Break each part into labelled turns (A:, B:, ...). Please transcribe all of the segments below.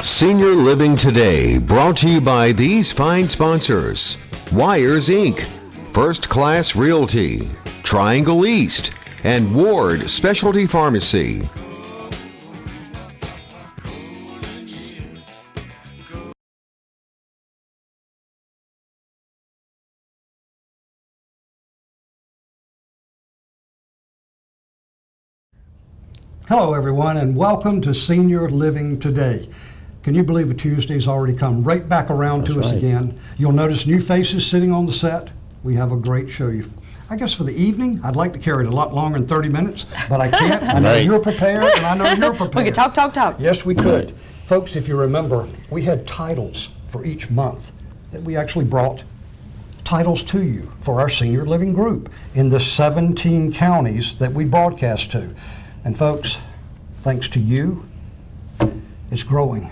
A: Senior Living Today, brought to you by these fine sponsors: Wires Inc., First Class Realty, Triangle East, and Ward Specialty Pharmacy.
B: Hello everyone, and welcome to Senior Living Today. Can you believe a Tuesday's already come right back around to us again? You'll notice new faces sitting on the set. We have a great show. I guess for the evening, I'd like to carry it a lot longer than 30 minutes, but I can't. I know you're prepared, and I know you're prepared.
C: We could talk.
B: Yes, we could. Right. Folks, if you remember, we had titles for each month that we actually brought titles to you for our senior living group in the 17 counties that we broadcast to. And folks, thanks to you, it's growing.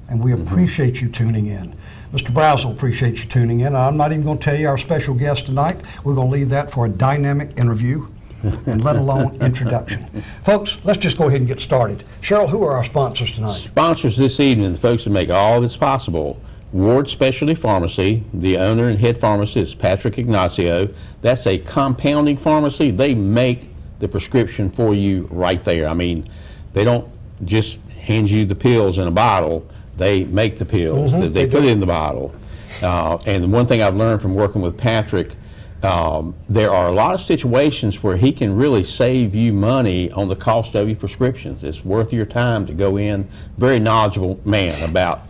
B: And we appreciate you tuning in. Mr. Brazel appreciates you tuning in. I'm not even going to tell you our special guest tonight. We're going to leave that for a dynamic interview and let alone introduction. Folks, let's just go ahead and get started. Cheryl, who are our sponsors tonight?
D: Sponsors this evening, the folks that make all this possible: Ward Specialty Pharmacy. The owner and head pharmacist is Patrick Ignacio. That's a compounding pharmacy. They make the prescription for you right there. I mean, they don't just hand you the pills in a bottle. They make the pills, they put it in the bottle. And the one thing I've learned from working with Patrick, there are a lot of situations where he can really save you money on the cost of your prescriptions. It's worth your time to go in. Very knowledgeable man about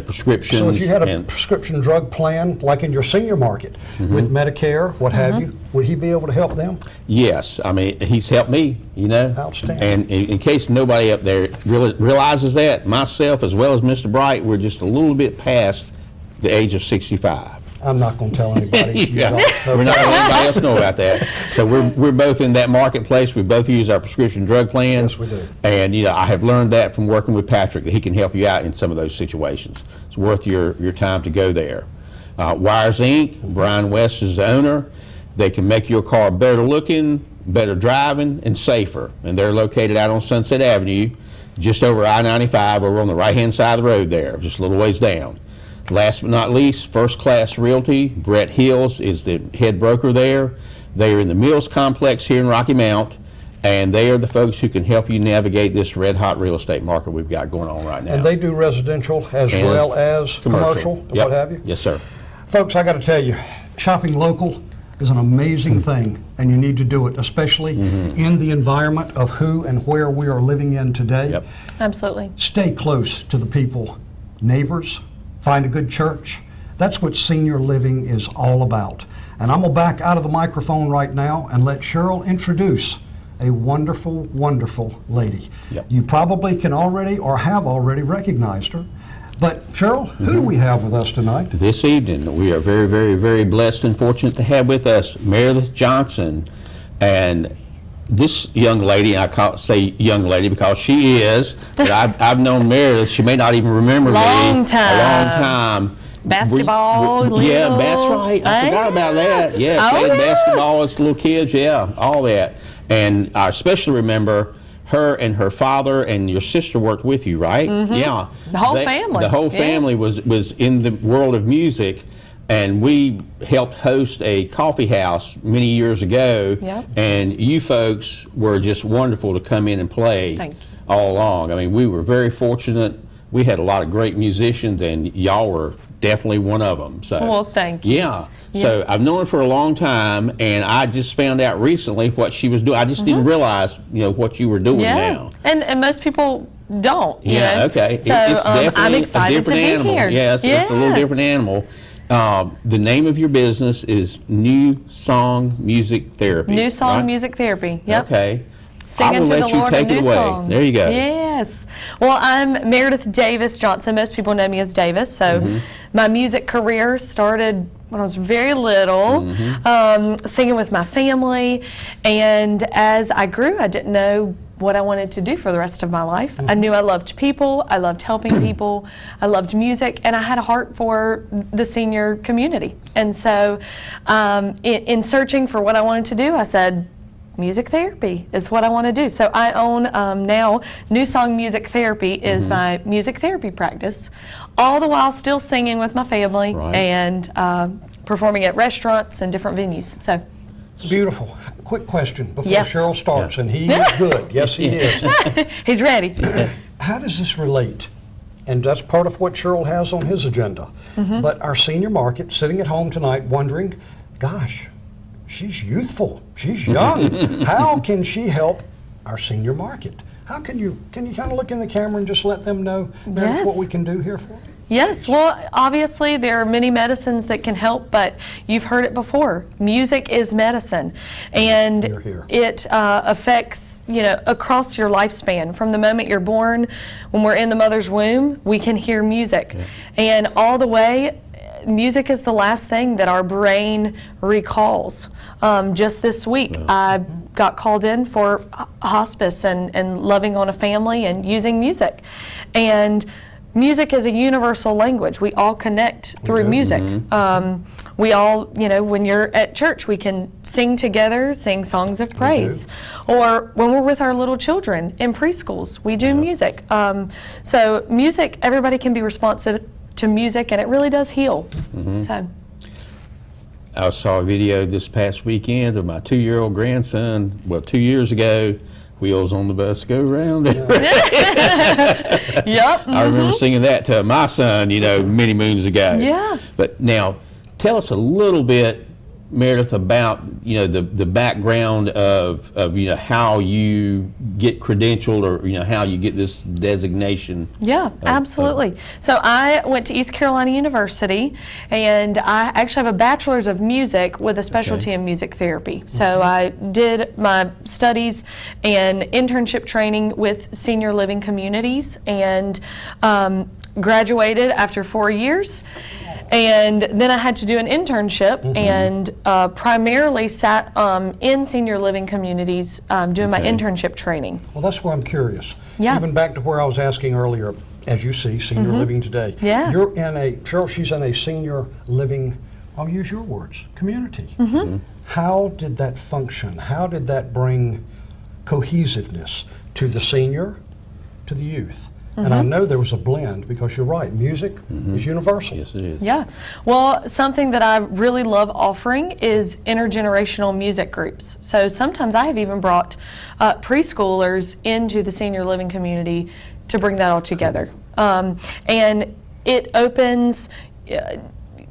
D: prescriptions.
B: So if you had a prescription drug plan, like in your senior market, with Medicare, what have you, would he be able to help them?
D: Yes, I mean, he's helped me,
B: Outstanding.
D: And in case nobody up there realizes that, myself as well as Mr. Bright, we're just a little bit past the age of 65.
B: I'm not going to tell anybody. If you don't.
D: We're not going to let anybody else know about that. So we're both in that marketplace. We both use our prescription drug plans.
B: Yes, we do.
D: And I have learned that from working with Patrick, that he can help you out in some of those situations. It's worth your time to go there. Wires Inc., Brian West is the owner. They can make your car better looking, better driving, and safer. And they're located out on Sunset Avenue, just over I-95, over on the right-hand side of the road there, just a little ways down. Last but not least, First Class Realty. Brett Hills is the head broker there. They are in the Mills Complex here in Rocky Mount, and they are the folks who can help you navigate this red-hot real estate market we've got going on right now.
B: And they do residential as well as commercial and what have you?
D: Yes, sir.
B: Folks, I got to tell you, shopping local is an amazing thing, and you need to do it, especially in the environment of who and where we are living in today.
D: Yep.
C: Absolutely.
B: Stay close to the people, neighbors. Find a good church. That's what senior living is all about. And I'm going to back out of the microphone right now and let Cheryl introduce a wonderful, wonderful lady.
D: Yep.
B: You probably can already or have already recognized her. But Cheryl, who do we have with us tonight?
D: This evening, we are very, very, very blessed and fortunate to have with us Meredith Johnson. And this young lady, I say young lady because she is, but I've known Meredith. She may not even remember me. A long time.
C: Basketball.
D: Yeah, that's right. I forgot about that. Yeah, playing basketball as little kids. Yeah, all that. And I especially remember her and her father and your sister worked with you, right? Yeah.
C: The whole family.
D: The whole family was in the world of music. And we helped host a coffee house many years ago, and you folks were just wonderful to come in and play all along. I mean, we were very fortunate. We had a lot of great musicians, and y'all were definitely one of them. So,
C: well, thank you.
D: Yeah. So I've known her for a long time, and I just found out recently what she was doing. I just didn't realize, what you were doing now.
C: And most people don't. You know?
D: Okay.
C: So
D: it's definitely
C: I'm excited
D: a different
C: to be
D: animal.
C: here.
D: Yeah, it's a little different animal. The name of your business is New Song Music Therapy.
C: New Song
D: right?
C: Music Therapy. Yep.
D: Okay.
C: singing
D: will
C: to
D: let
C: the
D: you
C: Lord
D: take
C: a new
D: it away.
C: song.
D: There you go.
C: Yes. Well, I'm Meredith Davis Johnson. Most people know me as Davis. So my music career started when I was very little, singing with my family. And as I grew, I didn't know what I wanted to do for the rest of my life. I knew I loved people, I loved helping people, I loved music, and I had a heart for the senior community. And so in searching for what I wanted to do, I said, music therapy is what I want to do. So I own now New Song Music Therapy is my music therapy practice, all the while still singing with my family and performing at restaurants and different venues. So.
B: Beautiful. Quick question before
C: Yes.
B: Cheryl starts, and he is good. Yes, he is.
C: He's ready.
B: How does this relate? And that's part of what Cheryl has on his agenda. But our senior market sitting at home tonight wondering, gosh, she's youthful, she's young. How can she help our senior market? How can you kind of look in the camera and just let them know Meredith, what we can do here for you?
C: Yes, well, obviously there are many medicines that can help, but you've heard it before. Music is medicine, and
B: Hear, hear.
C: it affects, across your lifespan. From the moment you're born, when we're in the mother's womb, we can hear music. And all the way, music is the last thing that our brain recalls. Just this week, I got called in for hospice and loving on a family and using music. And music is a universal language. We all connect through music. We all, when you're at church, we can sing together, sing songs of praise. Or when we're with our little children in preschools, we do music. So music, everybody can be responsive to music, and it really does heal. So.
D: I saw a video this past weekend of my 2-year-old grandson, 2 years ago, Wheels on the Bus Go Round.
C: Yep.
D: I remember singing that to my son, many moons ago.
C: Yeah.
D: But now, tell us a little bit, Meredith, about the background of how you get credentialed, or how you get this designation.
C: Yeah, absolutely. So I went to East Carolina University, and I actually have a bachelor's of music with a specialty in music therapy. So I did my studies and internship training with senior living communities, and graduated after 4 years. And then I had to do an internship, and primarily sat in senior living communities doing my internship training.
B: Well, that's where I'm curious.
C: Yeah.
B: Even back to where I was asking earlier, as you see, senior living today.
C: Yeah.
B: You're in Cheryl, she's in a senior living, I'll use your words, community. How did that function? How did that bring cohesiveness to the senior, to the youth? And I know there was a blend, because you're right, music is universal.
D: Yes, it is.
C: Yeah. Well, something that I really love offering is intergenerational music groups. So sometimes I have even brought preschoolers into the senior living community to bring that all together. And it opens,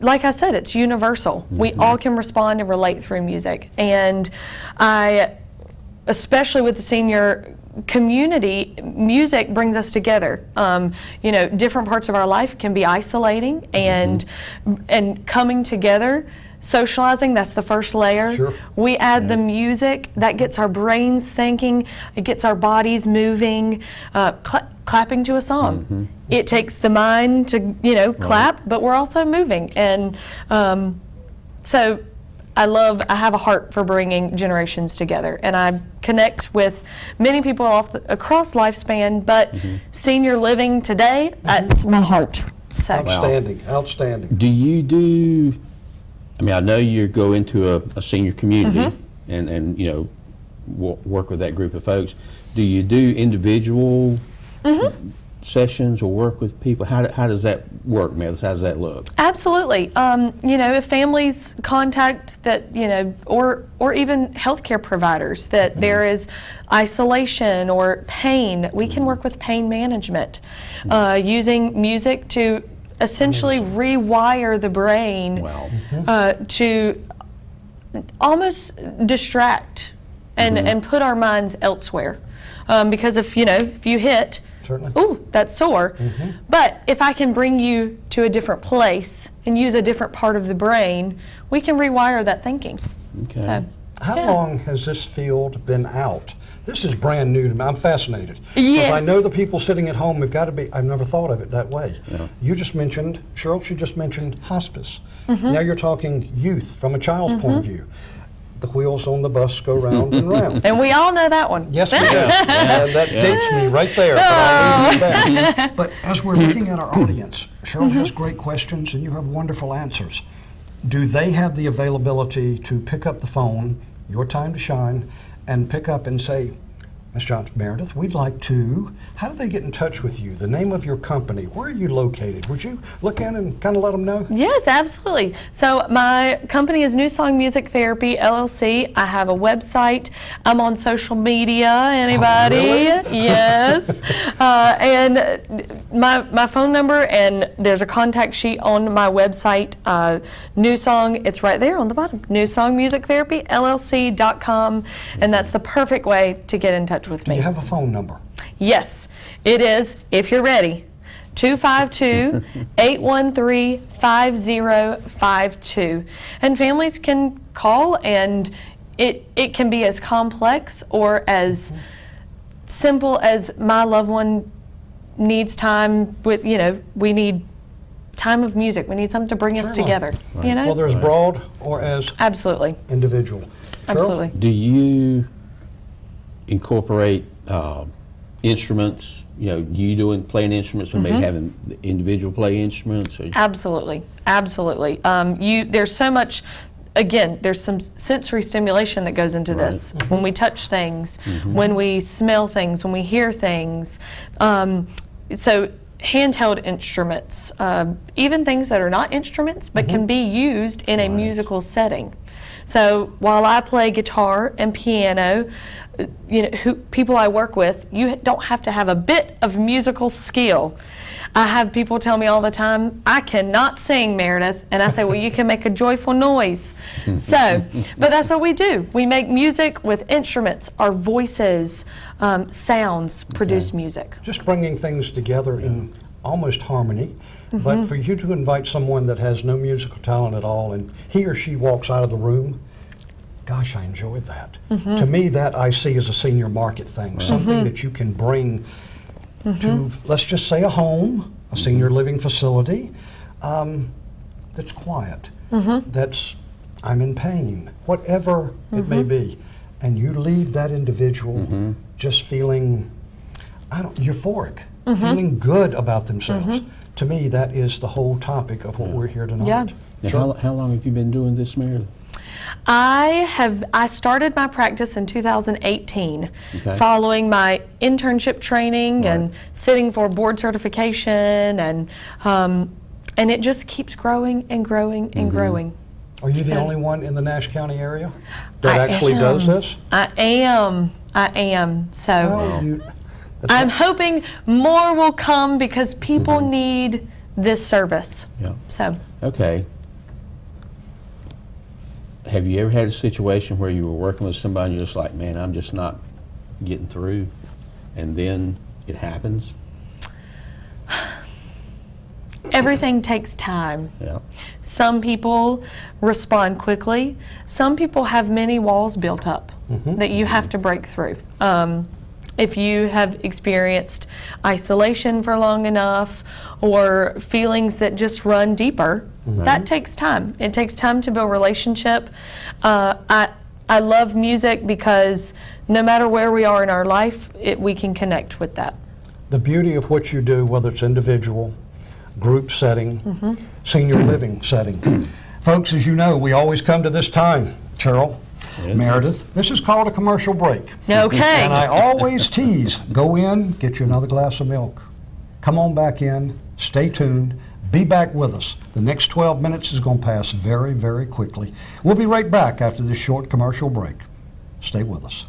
C: like I said, it's universal. We all can respond and relate through music. And especially with the senior community, music brings us together. Different parts of our life can be isolating, and coming together, socializing, that's the first layer.
B: Sure.
C: We add the music, that gets our brains thinking, it gets our bodies moving, clapping to a song. It takes the mind to, clap, but we're also moving. And so I have a heart for bringing generations together, and I connect with many people across lifespan, but senior living today, that's my heart. So.
B: Outstanding, outstanding.
D: Do you do, I know you go into a senior community and work with that group of folks. Do you do individual sessions or work with people? How does that work, Meredith? How does that look?
C: Absolutely. If families contact that, or even healthcare providers that there is isolation or pain, we can work with pain management using music to essentially rewire the brain to almost distract and put our minds elsewhere. Because if you hit,
B: Certainly.
C: ooh, that's sore. But if I can bring you to a different place and use a different part of the brain, we can rewire that thinking.
D: Okay.
C: So.
B: How
C: Yeah.
B: long has this field been out? This is brand new to me. I'm fascinated. Because
C: Yes.
B: I know the people sitting at home have got to be, I've never thought of it that way. You just mentioned, Cheryl, she just mentioned hospice. Now you're talking youth from a child's point of view. The wheels on the bus go round and round.
C: And we all know that one.
B: Yes, we do. And that dates me right there. But I'll leave it at that. But as we're looking at our audience, Cheryl has great questions and you have wonderful answers. Do they have the availability to pick up the phone, your time to shine, and pick up and say, Ms. Johnson, Meredith, we'd like to, how do they get in touch with you? The name of your company, where are you located? Would you look in and kind of let them know?
C: Yes, absolutely. So my company is New Song Music Therapy, LLC. I have a website. I'm on social media. Anybody?
B: really?
C: Yes. And my phone number, and there's a contact sheet on my website, New Song, it's right there on the bottom, newsongmusictherapyllc.com, and that's the perfect way to get in touch with
B: Do
C: me.
B: you have a phone number?
C: Yes, it is, if you're ready, 252-813-5052. And families can call, and it can be as complex or as simple as my loved one needs time with, we need time of music. We need something to bring us
B: Certainly.
C: together,
B: Whether as broad or as
C: Absolutely,
B: individual. Cheryl?
C: absolutely.
D: Do you incorporate instruments? You playing instruments, and maybe having the individual play instruments? Or
C: Absolutely, absolutely. There's so much. Again, there's some sensory stimulation that goes into this. When we touch things, when we smell things, when we hear things. So handheld instruments, even things that are not instruments but can be used in a musical setting. So while I play guitar and piano, people I work with, you don't have to have a bit of musical skill. I have people tell me all the time, I cannot sing, Meredith. And I say, well, you can make a joyful noise. But that's what we do. We make music with instruments. Our voices, sounds produce music.
B: Just bringing things together in almost harmony. But for you to invite someone that has no musical talent at all and he or she walks out of the room, gosh, I enjoyed that. To me, that I see as a senior market thing, something that you can bring to, let's just say, a home, a senior living facility that's quiet, that's, I'm in pain, whatever it may be. And you leave that individual just feeling, euphoric, feeling good about themselves. To me, that is the whole topic of what we're here tonight.
C: Yeah.
D: Now, how long have you been doing this, Meredith?
C: I started my practice in 2018, following my internship training and sitting for board certification, and it just keeps growing and growing and growing.
B: Are you the only one in the Nash County area that actually does this?
C: I am. So
B: That's
C: I'm hoping more will come because people need this service.
D: Yeah.
C: So.
D: Okay. Have you ever had a situation where you were working with somebody and you're just like, man, I'm just not getting through, and then it happens?
C: Everything takes time.
D: Yeah.
C: Some people respond quickly. Some people have many walls built up that you have to break through. If you have experienced isolation for long enough or feelings that just run deeper, that takes time. It takes time to build relationship. I love music because no matter where we are in our life, we can connect with that.
B: the beauty of what you do, whether it's individual, group setting, senior living setting. Folks, as you know, we always come to this time, Cheryl, Meredith. This is called a commercial break.
C: Okay.
B: And I always tease, go in, get you another glass of milk. Come on back in, stay tuned, be back with us. The next 12 minutes is going to pass very, very quickly. We'll be right back after this short commercial break. Stay with us.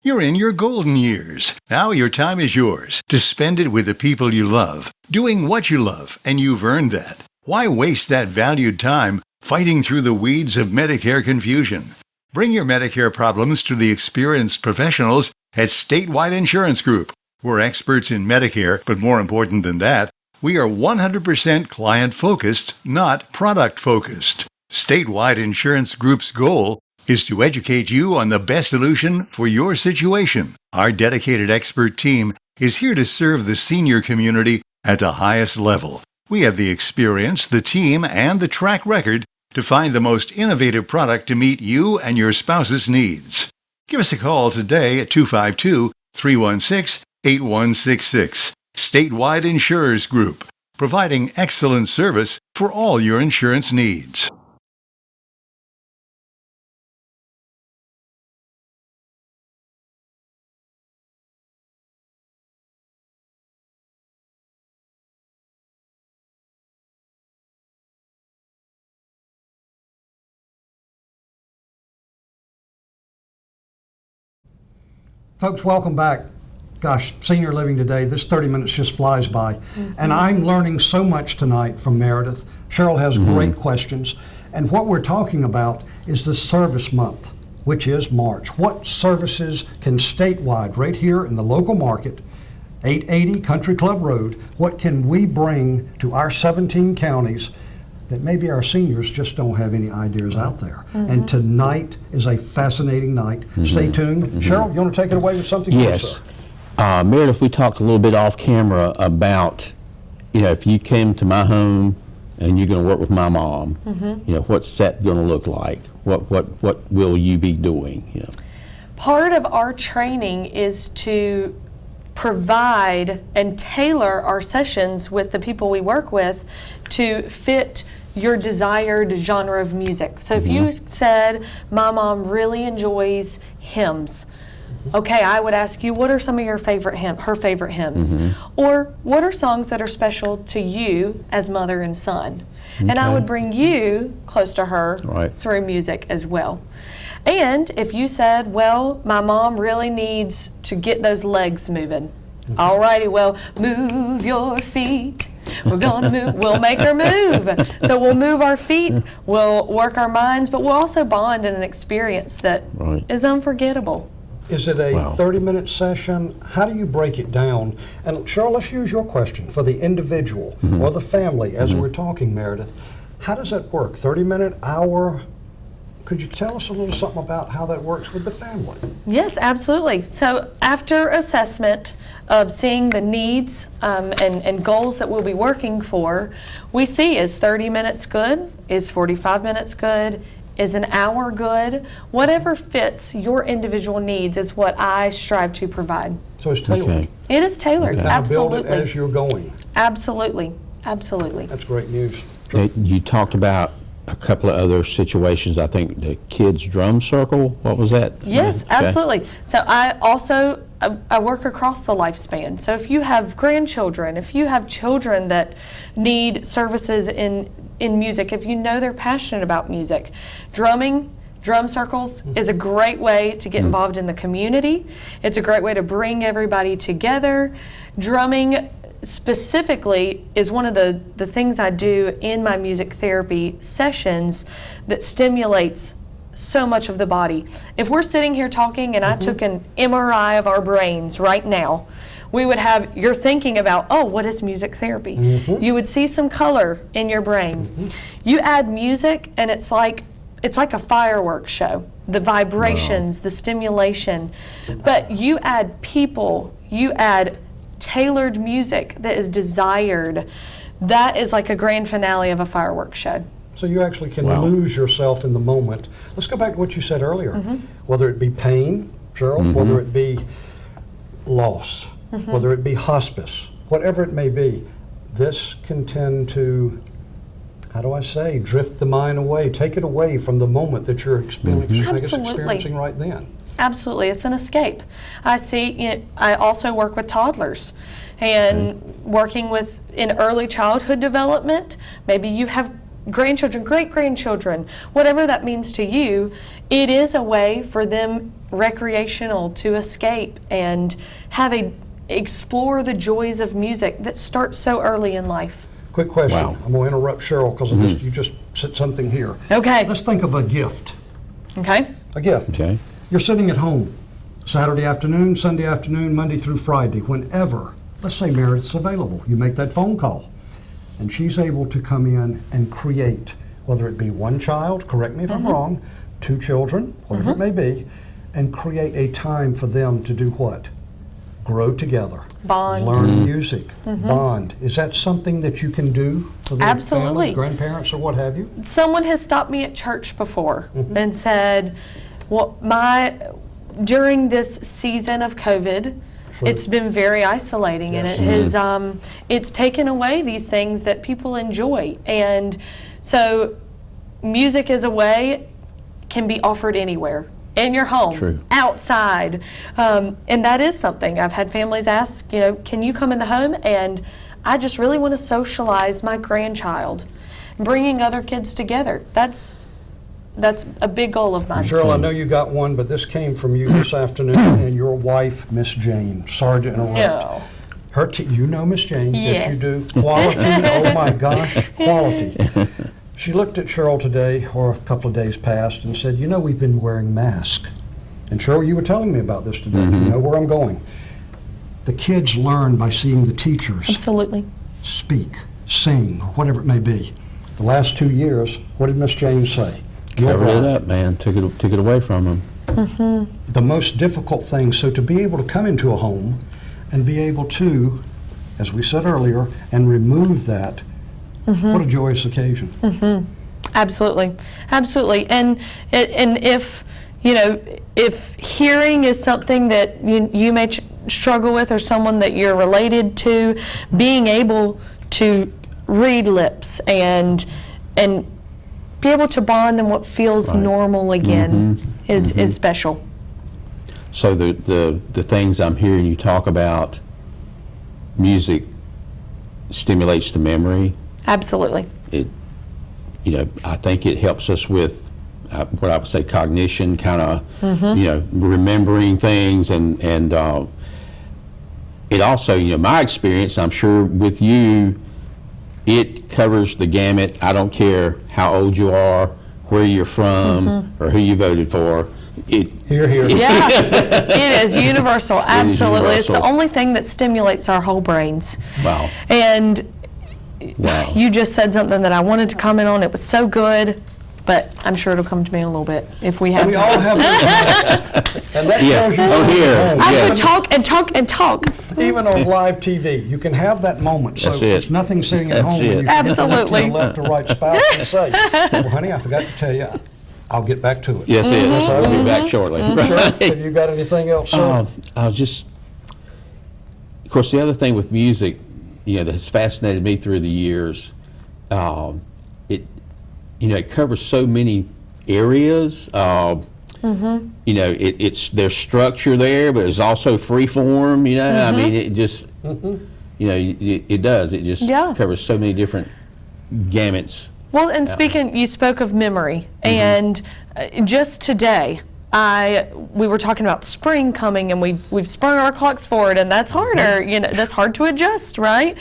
E: You're in your golden years. Now your time is yours to spend it with the people you love, doing what you love, and you've earned that. Why waste that valued time fighting through the weeds of Medicare confusion? Bring your Medicare problems to the experienced professionals at Statewide Insurance Group. We're experts in Medicare, but more important than that, we are 100% client-focused, not product-focused. Statewide Insurance Group's goal is to educate you on the best solution for your situation. Our dedicated expert team is here to serve the senior community at the highest level. We have the experience, the team, and the track record to find the most innovative product to meet you and your spouse's needs. Give us a call today at 252-316-8166. Statewide Insurers Group, providing excellent service for all your insurance needs.
B: Folks, welcome back. Gosh, senior living today, this 30 minutes just flies by. And I'm learning so much tonight from Meredith. Cheryl has great questions. And what we're talking about is the service month, which is March. What services can statewide, right here in the local market, 880 Country Club Road, what can we bring to our 17 counties that maybe our seniors just don't have any ideas out there? And tonight is a fascinating night. Stay tuned. Cheryl, you want to take it away with something?
D: Yes. Meredith, we talked a little bit off camera about, if you came to my home and you're going to work with my mom, what's that going to look like? What will you be doing?
C: Part of our training is to provide and tailor our sessions with the people we work with to fit your desired genre of music. So if you said, my mom really enjoys hymns, okay, I would ask you, what are some of your favorite her favorite hymns? Or what are songs that are special to you as mother and son? And I would bring you close to her through music as well. And if you said, well, my mom really needs to get those legs moving. All righty, well, move your feet. We're gonna move, we'll make her move. So we'll move our feet, we'll work our minds, but we'll also bond in an experience that is unforgettable.
B: Is it a 30-minute session? How do you break it down? And Cheryl, let's use your question for the individual or the family as we're talking, Meredith. How does that work? 30-minute, hour? Could you tell us a little something about how that works with the family?
C: Yes, absolutely. So after assessment of seeing the needs and goals that we'll be working for, we see, is 30 minutes good? Is 45 minutes good? Is an hour good? Whatever fits your individual needs is what I strive to provide.
B: So it's tailored.
C: It is tailored, absolutely.
B: Build it as you're going.
C: Absolutely, absolutely.
B: That's great news.
D: You talked about a couple of other situations. I think the kids drum circle, what was that?
C: Yes, absolutely. So I work across the lifespan. So if you have grandchildren, if you have children that need services in music, if you know they're passionate about music, drum circles is a great way to get involved in the community. It's a great way to bring everybody together. Drumming specifically is one of the things I do in my music therapy sessions that stimulates so much of the body. If we're sitting here talking and I took an MRI of our brains right now, we would have, you're thinking about, oh, what is music therapy? You would see some color in your brain. You add music and it's like a fireworks show. The vibrations, the stimulation. But you add people, you add tailored music that is desired. That is like a grand finale of a fireworks show.
B: So you actually can lose yourself in the moment. Let's go back to what you said earlier. Whether it be pain, Cheryl, whether it be loss, whether it be hospice, whatever it may be, this can tend to, how do I say, drift the mind away, take it away from the moment that you're experiencing right then.
C: Absolutely, it's an escape. I also work with toddlers and working with in early childhood development. Maybe you have grandchildren, great-grandchildren, whatever that means to you, it is a way for them recreational to escape and explore the joys of music that starts so early in life.
B: Quick question.
D: Wow.
B: I'm going to interrupt Cheryl because you just said something here.
C: Okay.
B: Let's think of a gift.
C: Okay?
B: A gift.
D: Okay.
B: You're sitting at home, Saturday afternoon, Sunday afternoon, Monday through Friday, whenever, let's say Meredith's available. You make that phone call, and she's able to come in and create, whether it be one child, correct me if I'm wrong, 2 children, whatever it may be, and create a time for them to do what? Grow together.
C: Bond.
B: Learn music. Bond. Is that something that you can do for their
C: Absolutely.
B: families, grandparents, or what have you?
C: Someone has stopped me at church before and said, well, during this season of COVID,
B: Sure.
C: it's been very isolating, and it has it's taken away these things that people enjoy. And so music as a way can be offered anywhere. In your home,
D: True.
C: outside, and that is something I've had families ask, can you come in the home? And I just really want to socialize my grandchild, bringing other kids together. That's a big goal of mine.
B: Cheryl, I know you got one, but this came from you this afternoon and your wife, Miss Jane. Sorry to interrupt.
C: No.
B: You know Miss Jane.
C: Yes.
B: You do. Quality, oh my gosh, quality. She looked at Cheryl today, or a couple of days past, and said, we've been wearing masks. And Cheryl, you were telling me about this today. You know where I'm going. The kids learn by seeing the teachers
C: Absolutely.
B: speak, sing, or whatever it may be. The last 2 years, what did Miss Jane say?
D: Covered it up, man. Took it away from them.
B: The most difficult thing, so to be able to come into a home and be able to, as we said earlier, and remove that, what a joyous occasion.
C: Absolutely, absolutely. And if if hearing is something that you may struggle with, or someone that you're related to, being able to read lips and be able to bond in what feels normal again is special.
D: So the things I'm hearing you talk about, music stimulates the memory.
C: Absolutely.
D: I think it helps us with what I would say cognition, kind of, remembering things, and it also, my experience, I'm sure with you, it covers the gamut. I don't care how old you are, where you're from, or who you voted for.
B: Here.
C: Yeah, it is universal. Absolutely. It's the
D: universal.
C: only thing that stimulates our whole brains.
D: Wow.
C: And
D: Wow.
C: you just said something that I wanted to comment on. It was so good, but I'm sure it'll come to me in a little bit if we have
B: We
C: time.
B: all have those, and that
D: Yeah.
B: tells you
D: Oh,
B: something
D: here.
B: at home.
C: I
D: Yes.
C: could talk and talk and talk.
B: Even on live TV, you can have that moment. So
D: That's it.
B: it's nothing sitting at
D: That's
B: home when
D: it.
B: you forget to look to
C: Absolutely.
B: your left or right spouse and say, well, honey, I forgot to tell you, I'll get back to it.
D: Yes, it is.
B: sir.
D: I'll be back shortly.
B: Sure.
D: Right.
B: Have you got anything else, sir?
D: I was just, of course, the other thing with music, that has fascinated me through the years, it covers so many areas. There's structure there, but it's also free form. I mean, it just, it does. It just
C: Yeah.
D: covers so many different gamuts.
C: Well, and you spoke of memory, and just today, we were talking about spring coming, and we've sprung our clocks forward, and that's harder. That's hard to adjust, right?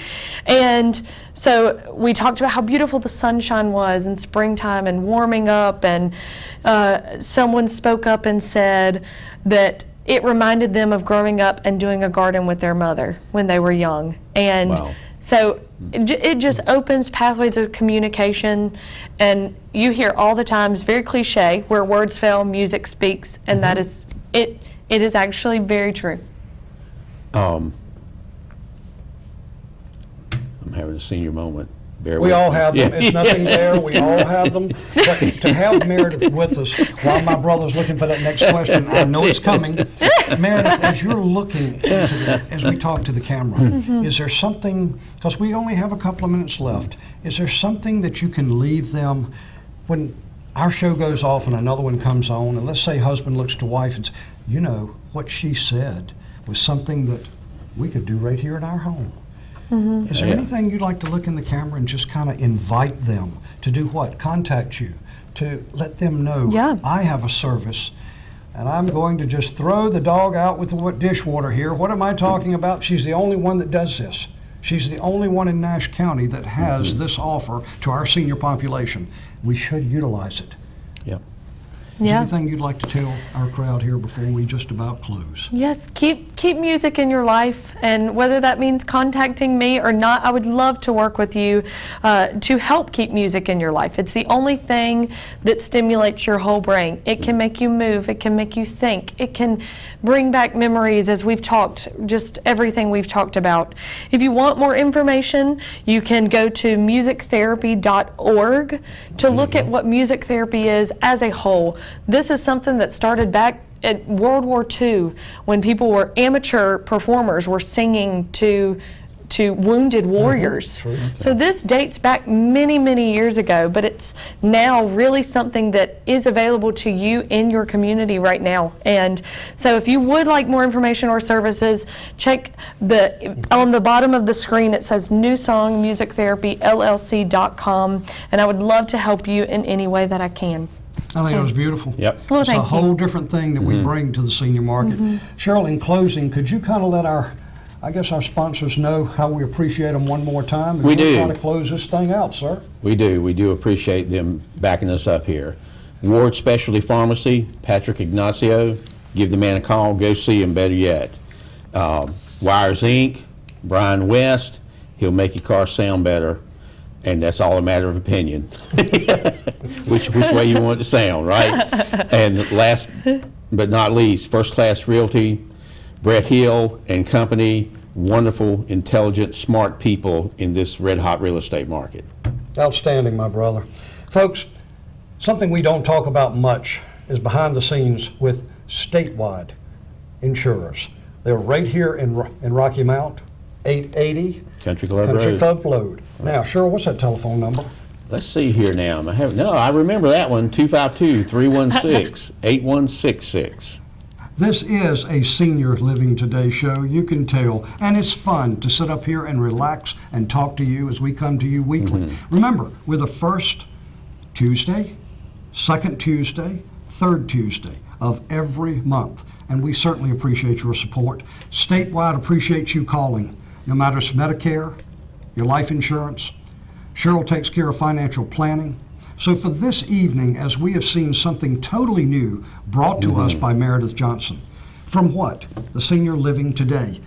C: And so we talked about how beautiful the sunshine was in springtime and warming up, and someone spoke up and said that it reminded them of growing up and doing a garden with their mother when they were young. And
D: Wow.
C: so it just opens pathways of communication, and you hear all the time, it's very cliche, where words fail, music speaks, and that is, it is actually very true.
D: I'm having a senior moment. Bear
B: We
D: with
B: all
D: me.
B: have them.
D: Yeah.
B: It's nothing there. We all have them. But to have Meredith with us while my brother's looking for that next question, I know it's coming. Meredith, as you're looking as we talk to the camera, is there something, because we only have a couple of minutes left, is there something that you can leave them when our show goes off and another one comes on, and let's say husband looks to wife and says, what she said was something that we could do right here in our home. Is there
D: Yeah.
B: anything you'd like to look in the camera and just kind of invite them to do what? Contact you, to let them know,
C: Yeah.
B: I have a service, and I'm going to just throw the dog out with the dishwater here. What am I talking about? She's the only one that does this. She's the only one in Nash County that has this offer to our senior population. We should utilize it.
D: Yep.
B: Is there
C: Yeah.
B: anything you'd like to tell our crowd here before we just about close?
C: Yes, keep music in your life, and whether that means contacting me or not, I would love to work with you to help keep music in your life. It's the only thing that stimulates your whole brain. It can make you move, it can make you think, it can bring back memories, as we've talked, just everything we've talked about. If you want more information, you can go to musictherapy.org to look at what music therapy is as a whole. This is something that started back at World War II, when people were amateur performers were singing to wounded warriors. So this dates back many, many years ago, but it's now really something that is available to you in your community right now. And so if you would like more information or services, check on the bottom of the screen. It says New Song Music Therapy LLC.com, and I would love to help you in any way that I can.
B: I think it was beautiful.
D: Yep.
C: Well,
B: It's a
C: thank you.
B: whole different thing that we bring to the senior market. Cheryl, in closing, could you kind of let our sponsors know how we appreciate them one more time? And
D: We
B: we'll
D: do.
B: try to close this thing out, sir.
D: We do appreciate them backing us up here. Ward Specialty Pharmacy, Patrick Ignacio, give the man a call, go see him, better yet. Wires Inc., Brian West, he'll make your car sound better, and that's all a matter of opinion. which way you want it to sound, right? And last but not least, First Class Realty, Brett Hill and company, wonderful, intelligent, smart people in this red-hot real estate market.
B: Outstanding, my brother. Folks, something we don't talk about much is behind the scenes with statewide insurers. They're right here in Rocky Mount, 880
D: Country Club
B: Country
D: Road.
B: Club Road. Now, Cheryl, what's that telephone number?
D: Let's see here now. I remember that one, 252-316-8166.
B: This is a Senior Living Today show, you can tell, and it's fun to sit up here and relax and talk to you as we come to you weekly. Remember, we're the first Tuesday, second Tuesday, third Tuesday of every month, and we certainly appreciate your support. Statewide appreciates you calling, no matter it's Medicare, your life insurance. Cheryl takes care of financial planning. So for this evening, as we have seen something totally new brought to us by Meredith Johnson, from what? The Senior Living Today.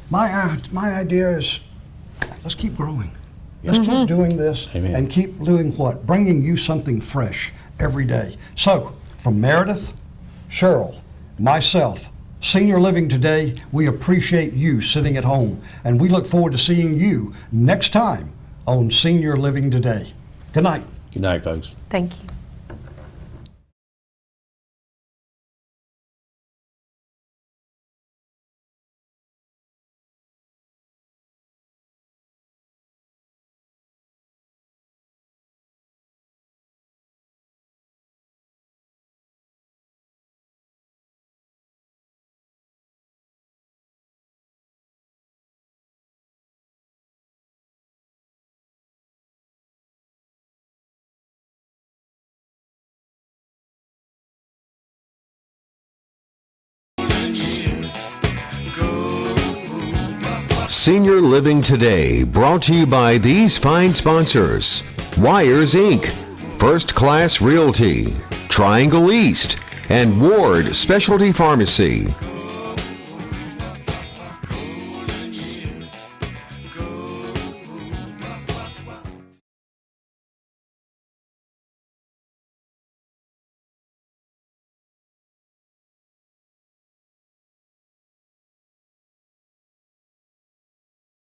B: My idea is, let's keep growing. Let's keep doing this.
D: Amen.
B: And keep doing what? Bringing you something fresh every day. So from Meredith, Cheryl, myself, Senior Living Today, we appreciate you sitting at home, and we look forward to seeing you next time on Senior Living Today. Good night.
D: Good night, folks.
C: Thank you.
A: Senior Living Today, brought to you by these fine sponsors: Wires Inc., First Class Realty, Triangle East, and Ward Specialty Pharmacy.